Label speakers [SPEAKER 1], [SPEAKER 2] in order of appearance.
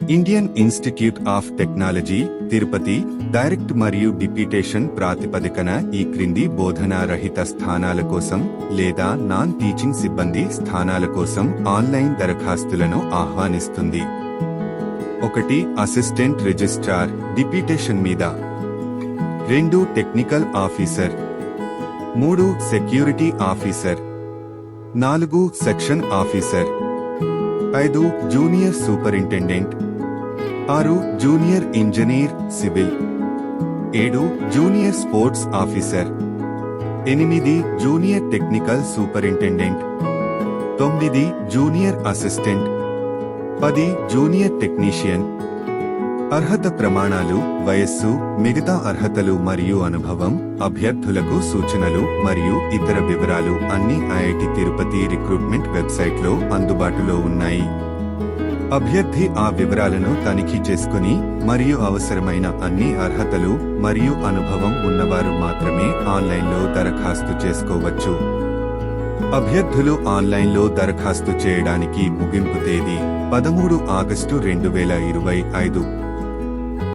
[SPEAKER 1] Indian institute of technology Tirupati direct మరియు deputation ప్రాతిపదికన ఈ క్రింది బోధనా రహిత స్థానాల కోసం లేదా నాన్ టీచింగ్ సిబ్బంది స్థానాల కోసం ఆన్లైన్ దరఖాస్తులను ఆహ్వానిస్తుంది. 1. అసిస్టెంట్ రిజిస్ట్రార్ డిప్యూటేషన్ మీద. 2. Technical officer. 3. Security officer. 4. Section officer. 5. Junior superintendent. 6. Junior engineer civil. 7. Junior sports officer. 8. Junior technical superintendent. 9. Junior assistant. 10. Junior technician. అర్హత ప్రమాణాలు, వయస్సు, మిగతా అర్హతలు మరియు అనుభవం, అభ్యర్థులకు సూచనలు మరియు ఇతర వివరాలు అన్ని ఐఐటి తిరుపతి రిక్రూట్మెంట్ వెబ్సైట్లో అందుబాటులో ఉన్నాయి. అభ్యర్థి ఆ వివరాలను తనిఖీ చేసుకుని మరియు అవసరమైన అన్ని అర్హతలు మరియు అనుభవం ఉన్నవారు మాత్రమే ఆన్లైన్లో దరఖాస్తు చేసుకోవచ్చు. అభ్యర్థులు ఆన్లైన్లో దరఖాస్తు చేయడానికి ముగింపు తేదీ 13 ఆగస్టు 2025.